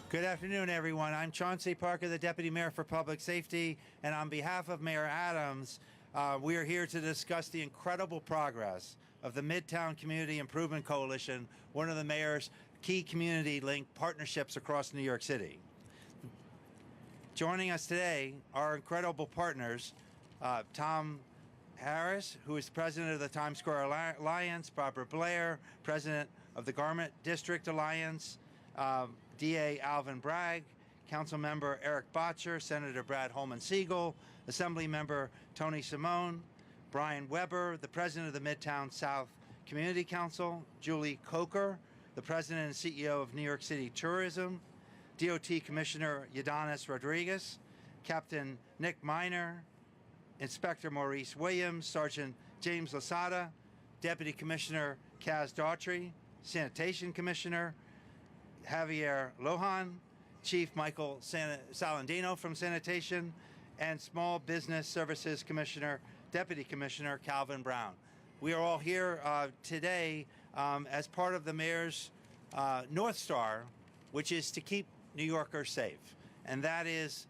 Good afternoon, everyone. I'm Chauncey Parker, the Deputy Mayor for Public Safety, and on behalf of Mayor Adams, we are here to discuss the incredible progress of the Midtown Community Improvement Coalition, one of the mayor's key community-linked partnerships across New York City. Joining us today are incredible partners, Tom Harris, who is president of the Times Square Alliance, Barbara Blair, president of the Garment District Alliance, DA Alvin Bragg, Council Member Eric Botcher, Senator Brad Holman Siegel, Assembly Member Tony Simone, Brian Weber, the President of the Midtown South Community Council, Julie Coker, the President and CEO of New York City Tourism, DOT Commissioner Yadanis Rodriguez, Captain Nick Miner, Inspector Maurice Williams, Sergeant James Lasada, Deputy Commissioner Kaz Daughtry, Sanitation Commissioner Javier Lohan, Chief Michael Salandino from Sanitation, and Small Business Services Commissioner, Deputy Commissioner Calvin Brown. We are all here today as part of the Mayor's North Star, which is to keep New Yorkers safe. And that is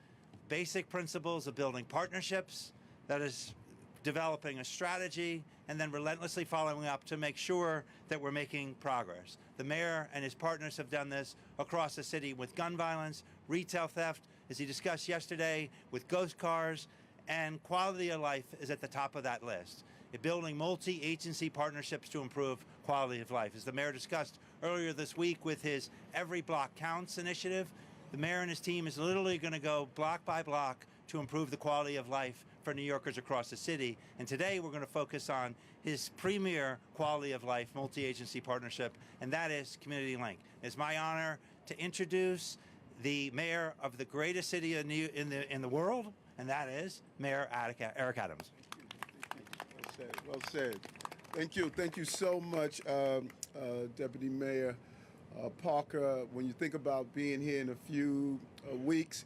basic principles of building partnerships, that is developing a strategy, and then relentlessly following up to make sure that we're making progress. The mayor and his partners have done this across the city with gun violence, retail theft, as he discussed yesterday, with ghost cars, and quality of life is at the top of that list. Building multi-agency partnerships to improve quality of life. As the mayor discussed earlier this week with his Every Block Counts initiative, the mayor and his team is literally going to go block by block to improve the quality of life for New Yorkers across the city. And today we're going to focus on his premier quality of life multi-agency partnership, and that is Community Link. It's my honor to introduce the mayor of the greatest city in the world, and that is Mayor Eric Adams. Well said. Well said. Thank you. Thank you so much, Deputy Mayor Parker. When you think about being here in a few weeks,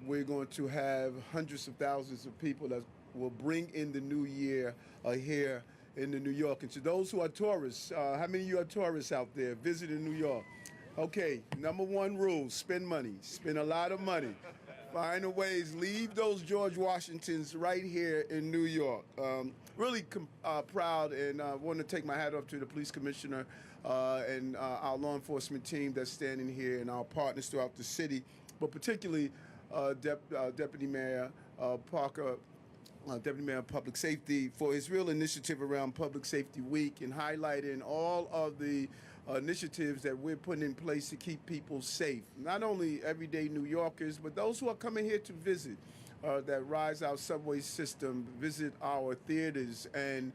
we're going to have hundreds of thousands of people that will bring in the new year here in New York. And to those who are tourists, how many of you are tourists out there visiting New York? Okay, number one rule, spend money. Spend a lot of money. Find a ways, leave those George Washingtons right here in New York. Really proud, and I want to take my hat off to the police commissioner and our law enforcement team that's standing here and our partners throughout the city, but particularly Deputy Mayor Parker, Deputy Mayor of Public Safety, for his real initiative around Public Safety Week and highlighting all of the initiatives that we're putting in place to keep people safe. Not only everyday New Yorkers, but those who are coming here to visit, that rise our subway system, visit our theaters, and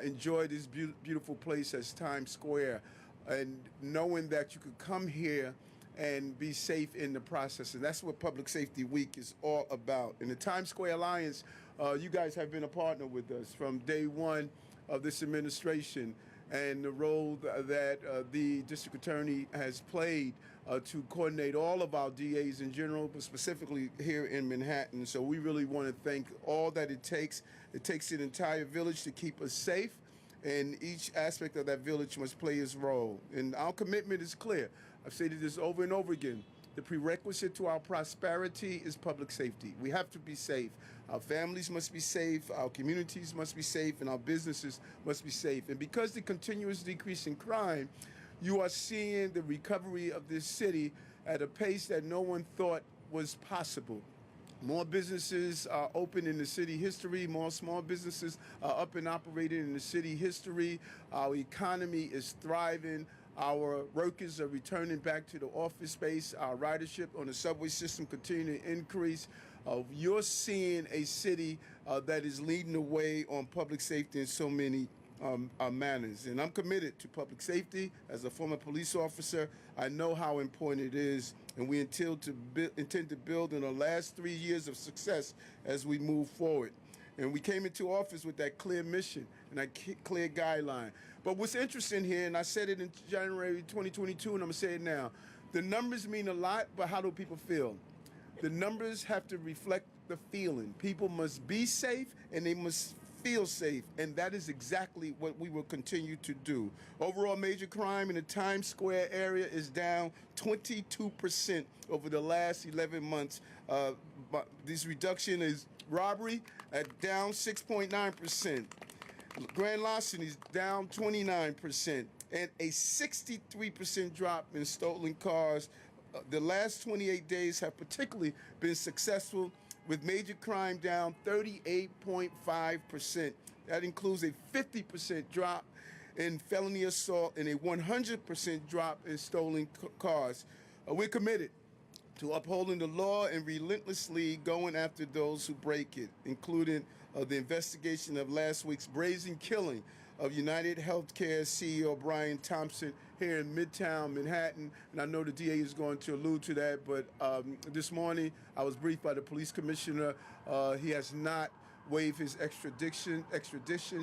enjoy this beautiful place as Times Square. And knowing that you could come here and be safe in the process. And that's what Public Safety Week is all about. In the Times Square Alliance, you guys have been a partner with us from day one of this administration, and the role that the district attorney has played to coordinate all of our DAs in general, but specifically here in Manhattan. So we really want to thank all that it takes. It takes an entire village to keep us safe, and each aspect of that village must play its role. And our commitment is clear. I've stated this over and over again. The prerequisite to our prosperity is public safety. We have to be safe. Our families must be safe, our communities must be safe, and our businesses must be safe. And because the continuous decrease in crime, you are seeing the recovery of this city at a pace that no one thought was possible. More businesses are open in the city history. More small businesses are up and operating in the city history. Our economy is thriving. Our workers are returning back to the office space. Our ridership on the subway system continuing to increase. You're seeing a city that is leading the way on public safety in so many manners. And I'm committed to public safety. As a former police officer, I know how important it is, and we intend to build in the last 3 years of success as we move forward. And we came into office with that clear mission and that clear guideline. But what's interesting here, and I said it in January 2022, and I'm going to say it now, the numbers mean a lot, but how do people feel? The numbers have to reflect the feeling. People must be safe, and they must feel safe, and that is exactly what we will continue to do. Overall major crime in the Times Square area is down 22% over the last 11 months. This reduction is robbery at down 6.9%. Grand larceny is down 29%, and a 63% drop in stolen cars. The last 28 days have particularly been successful, with major crime down 38.5%. That includes a 50% drop in felony assault and a 100% drop in stolen cars. We're committed to upholding the law and relentlessly going after those who break it, including the investigation of last week's brazen killing of United Healthcare CEO Brian Thompson here in Midtown Manhattan. And I know the DA is going to allude to that, but this morning I was briefed by the police commissioner. He has not waived his extradition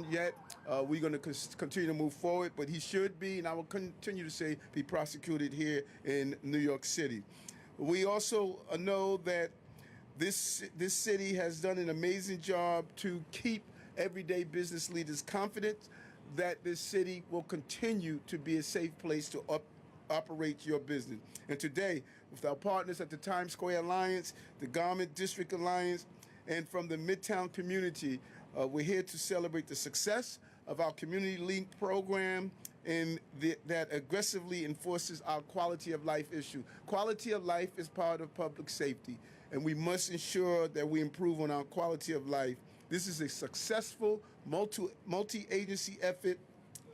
yet. We're going to continue to move forward, but he should be, and I will continue to say, be prosecuted here in New York City. We also know that this city has done an amazing job to keep everyday business leaders confident that this city will continue to be a safe place to operate your business. And today, with our partners at the Times Square Alliance, the Garment District Alliance, and from the Midtown community, we're here to celebrate the success of our Community Link program and that aggressively enforces our quality of life issue. Quality of life is part of public safety, and we must ensure that we improve on our quality of life. This is a successful multi-agency effort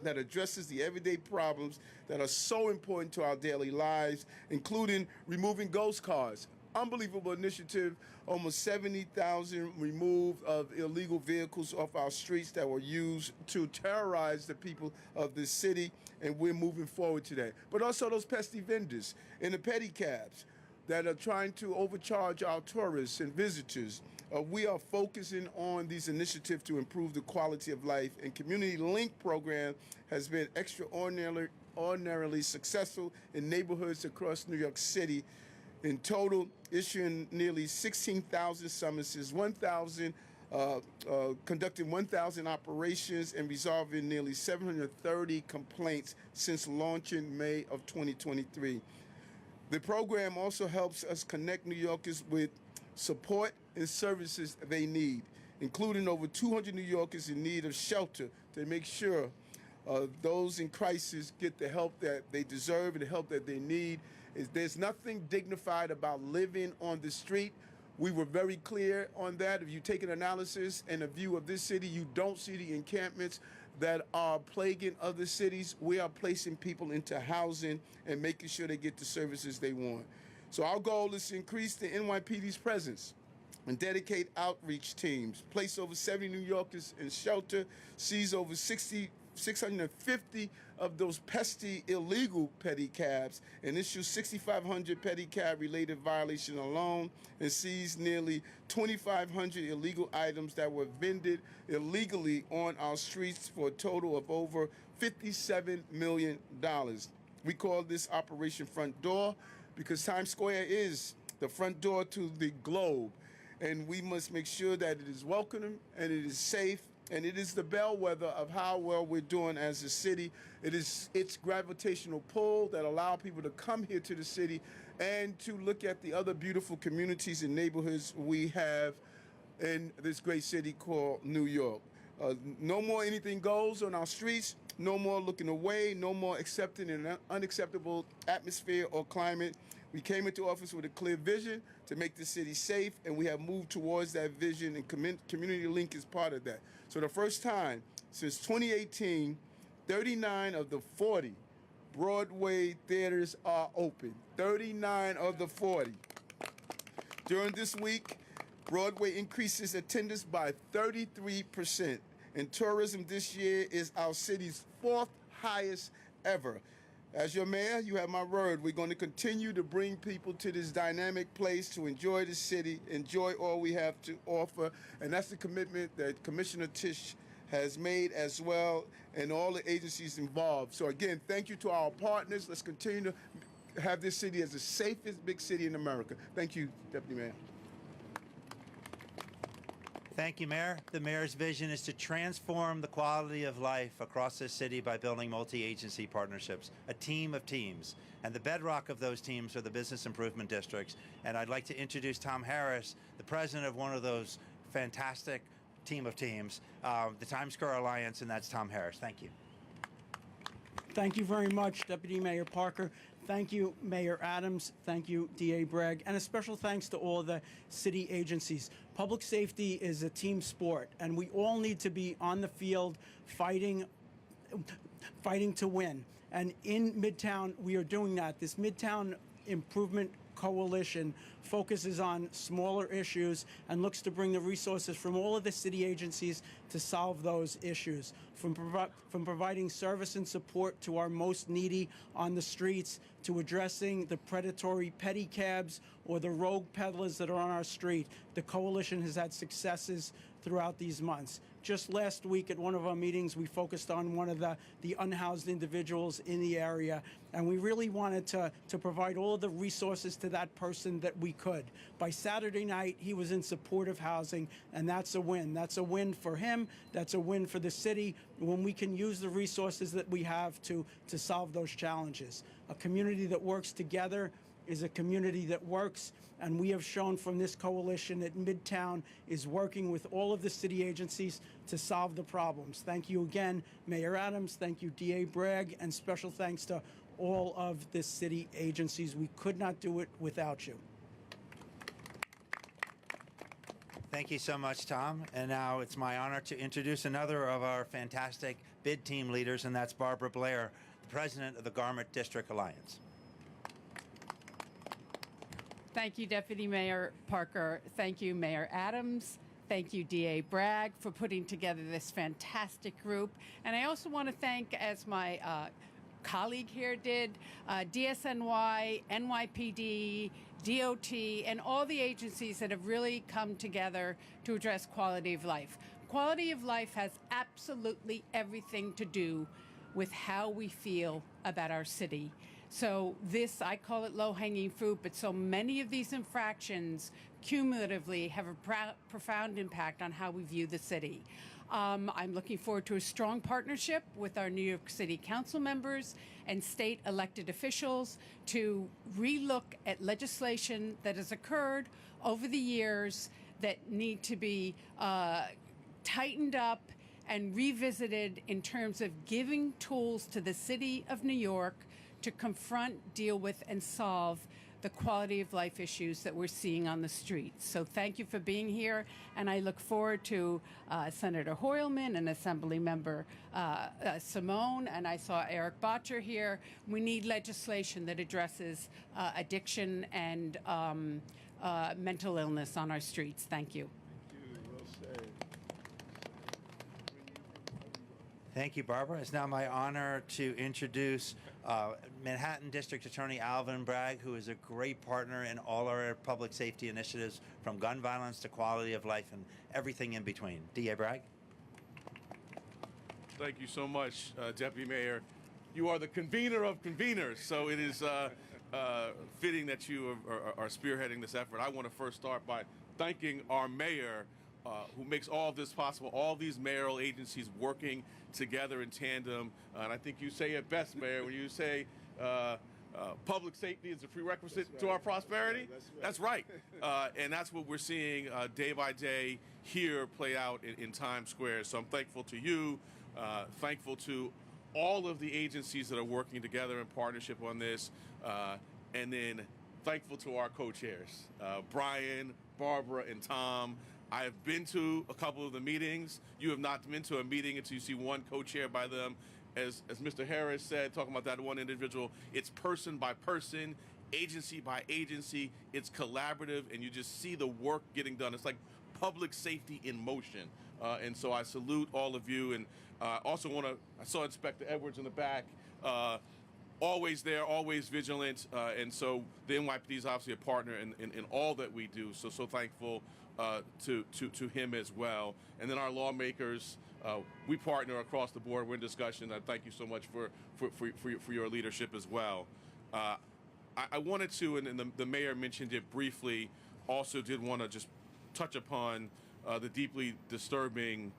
that addresses the everyday problems that are so important to our daily lives, including removing ghost cars. Unbelievable initiative, almost 70,000 removed of illegal vehicles off our streets that were used to terrorize the people of this city, and we're moving forward to that. But also those pesky vendors in the pedicabs that are trying to overcharge our tourists and visitors. We are focusing on these initiatives to improve the quality of life, and Community Link program has been extraordinarily successful in neighborhoods across New York City. In total, issuing nearly 16,000 summonses, conducting 1,000 operations, and resolving nearly 730 complaints since launching May of 2023. The program also helps us connect New Yorkers with support and services they need, including over 200 New Yorkers in need of shelter, to make sure those in crisis get the help that they deserve and the help that they need. There's nothing dignified about living on the street. We were very clear on that. If you take an analysis and a view of this city, you don't see the encampments that are plaguing other cities. We are placing people into housing and making sure they get the services they want. So our goal is to increase the NYPD's presence and dedicate outreach teams, place over 70 New Yorkers in shelter, seize over 650 of those pesky illegal pedicabs, and issue 6,500 pedicab-related violations alone, and seize nearly 2,500 illegal items that were vended illegally on our streets for a total of over $57 million. We call this Operation Front Door because Times Square is the front door to the globe, and we must make sure that it is welcoming and it is safe, and it is the bellwether of how well we're doing as a city. It is its gravitational pull that allow people to come here to the city and to look at the other beautiful communities and neighborhoods we have in this great city called New York. No more anything goes on our streets, no more looking away, no more accepting an unacceptable atmosphere or climate. We came into office with a clear vision to make the city safe, and we have moved towards that vision, and Community Link is part of that. So the first time since 2018, 39 of the 40 Broadway theaters are open. 39 of the 40. During this week, Broadway increases attendance by 33%, and tourism this year is our city's 4th highest ever. As your mayor, you have my word. We're going to continue to bring people to this dynamic place to enjoy the city, enjoy all we have to offer, and that's the commitment that Commissioner Tisch has made as well, and all the agencies involved. So again, thank you to our partners. Let's continue to have this city as the safest big city in America. Thank you, Deputy Mayor. Thank you, Mayor. The Mayor's vision is to transform the quality of life across this city by building multi-agency partnerships, a team of teams. And the bedrock of those teams are the business improvement districts. And I'd like to introduce Tom Harris, the president of one of those fantastic team of teams, the Times Square Alliance, and that's Tom Harris. Thank you. Thank you very much, Deputy Mayor Parker. Thank you, Mayor Adams. Thank you, DA Bragg. And a special thanks to all the city agencies. Public safety is a team sport, and we all need to be on the field fighting to win. And in Midtown, we are doing that. This Midtown Improvement Coalition focuses on smaller issues and looks to bring the resources from all of the city agencies to solve those issues, from providing service and support to our most needy on the streets, to addressing the predatory pedicabs or the rogue peddlers that are on our street. The coalition has had successes throughout these months. Just last week at one of our meetings, we focused on one of the unhoused individuals in the area, and we really wanted to provide all of the resources to that person that we could. By Saturday night, he was in supportive housing, and that's a win. That's a win for him. That's a win for the city when we can use the resources that we have to solve those challenges. A community that works together is a community that works, and we have shown from this coalition that Midtown is working with all of the city agencies to solve the problems. Thank you again, Mayor Adams. Thank you, DA Bragg, and special thanks to all of the city agencies. We could not do it without you. Thank you so much, Tom. And now it's my honor to introduce another of our fantastic bid team leaders, and that's Barbara Blair, the president of the Garment District Alliance. Thank you, Deputy Mayor Parker. Thank you, Mayor Adams. Thank you, DA Bragg, for putting together this fantastic group. And I also want to thank, as my colleague here did, DSNY, NYPD, DOT, and all the agencies that have really come together to address quality of life. Quality of life has absolutely everything to do with how we feel about our city. So this, I call it low-hanging fruit, but so many of these infractions cumulatively have a profound impact on how we view the city. I'm looking forward to a strong partnership with our New York City Council members and state elected officials to relook at legislation that has occurred over the years that need to be tightened up and revisited in terms of giving tools to the city of New York to confront, deal with, and solve the quality of life issues that we're seeing on the streets. So thank you for being here, and I look forward to Senator Hoylman and Assemblymember Simone, and I saw Eric Botcher here. We need legislation that addresses addiction and mental illness on our streets. Thank you. Thank you, Barbara. It's now my honor to introduce Manhattan District Attorney Alvin Bragg, who is a great partner in all our public safety initiatives, from gun violence to quality of life and everything in between. DA Bragg. Thank you so much, Deputy Mayor. You are the convener of conveners, so it is fitting that you are spearheading this effort. I want to first start by thanking our mayor, who makes all of this possible, all these mayoral agencies working together in tandem. And I think you say it best, Mayor, when you say public safety is a prerequisite to our prosperity. That's right. And that's what we're seeing day by day here play out in Times Square. So I'm thankful to you, thankful to all of the agencies that are working together in partnership on this, and then thankful to our co-chairs, Brian, Barbara, and Tom. I have been to a couple of the meetings. You have not been to a meeting until you see one co-chair by them. As Mr. Harris said, talking about that one individual, it's person by person, agency by agency. It's collaborative, and you just see the work getting done. It's like public safety in motion. And so I salute all of you. And also want to, I saw Inspector Edwards in the back. Always there, always vigilant. And so the NYPD is obviously a partner in all that we do. So thankful to him as well. And then our lawmakers, we partner across the board. We're in discussion. I thank you so much for your leadership as well. I wanted to, and the mayor mentioned it briefly, also did want to just touch upon the deeply disturbing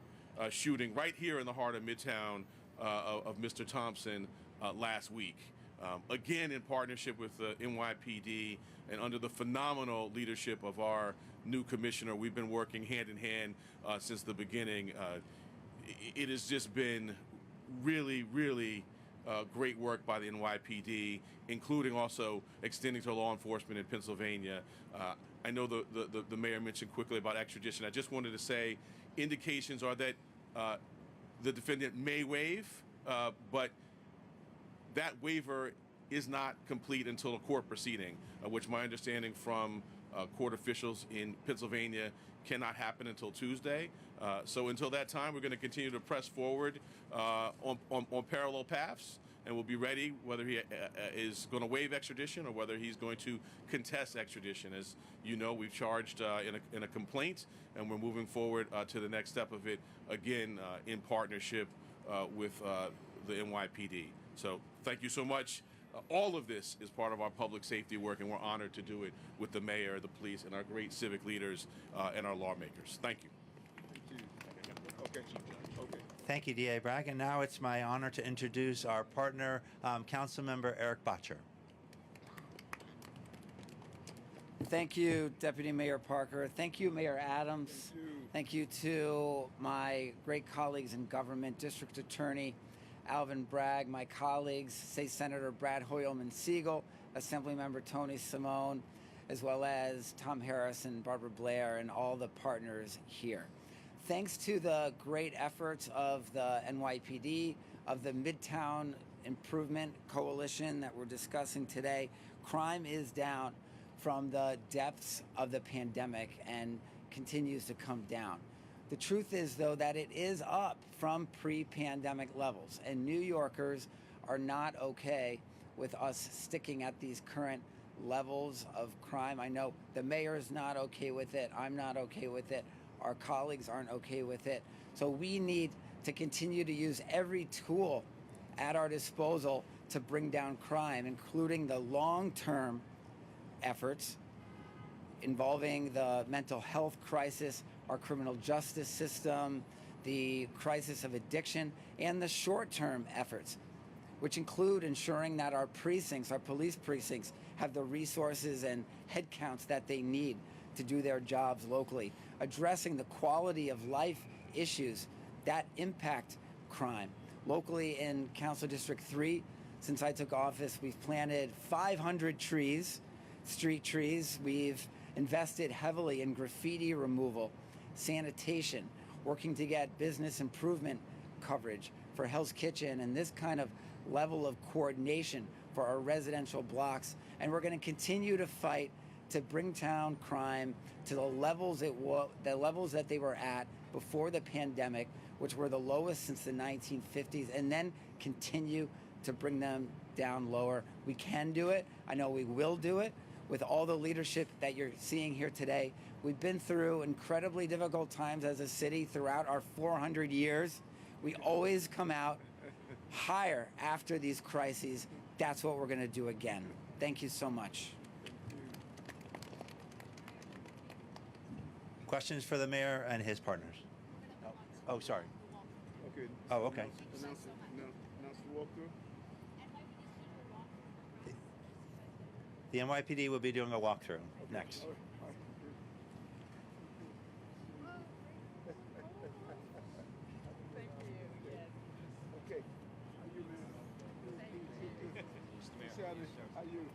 shooting right here in the heart of Midtown of Mr. Thompson last week. Again, in partnership with the NYPD and under the phenomenal leadership of our new commissioner, we've been working hand in hand since the beginning. It has just been really, really great work by the NYPD, including also extending to law enforcement in Pennsylvania. I know the mayor mentioned quickly about extradition. I just wanted to say indications are that the defendant may waive, but that waiver is not complete until a court proceeding, which my understanding from court officials in Pennsylvania cannot happen until Tuesday. So until that time, we're going to continue to press forward on parallel paths, and we'll be ready whether he is going to waive extradition or whether he's going to contest extradition. As you know, we've charged in a complaint, and we're moving forward to the next step of it, again, in partnership with the NYPD. So thank you so much. All of this is part of our public safety work, and we're honored to do it with the mayor, the police, and our great civic leaders and our lawmakers. Thank you. Okay. Okay. Thank you, D.A. Bragg. And now it's my honor to introduce our partner, Councilmember Eric Bottcher. Thank you, Deputy Mayor Parker. Thank you, Mayor Adams. Thank you to my great colleagues in government, District Attorney Alvin Bragg, my colleagues, State Senator Brad Hoylman Siegel, Assemblymember Tony Simone, as well as Tom Harris and Barbara Blair and all the partners here. Thanks to the great efforts of the NYPD, of the Midtown Improvement Coalition that we're discussing today, crime is down from the depths of the pandemic and continues to come down. The truth is, though, that it is up from pre-pandemic levels, and New Yorkers are not okay with us sticking at these current levels of crime. I know the mayor's not okay with it. I'm not okay with it. Our colleagues aren't okay with it. So we need to continue to use every tool at our disposal to bring down crime, including the long-term efforts involving the mental health crisis, our criminal justice system, the crisis of addiction, and the short-term efforts, which include ensuring that our precincts, our police precincts, have the resources and headcounts that they need to do their jobs locally, addressing the quality of life issues that impact crime. Locally in Council District 3, since I took office, we've planted 500 trees, street trees. We've invested heavily in graffiti removal, sanitation, working to get business improvement coverage for Hell's Kitchen, and this kind of level of coordination for our residential blocks. And we're going to continue to fight to bring down crime to the levels that they were at before the pandemic, which were the lowest since the 1950s, and then continue to bring them down lower. We can do it. I know we will do it with all the leadership that you're seeing here today. We've been through incredibly difficult times as a city throughout our 400 years. We always come out higher after these crises. That's what we're going to do again. Thank you so much. Questions for the mayor and his partners? Oh, sorry. Okay. Oh, okay. Announce the walkthrough. The NYPD will be doing a walkthrough next. All right. Okay. How you, man? How you?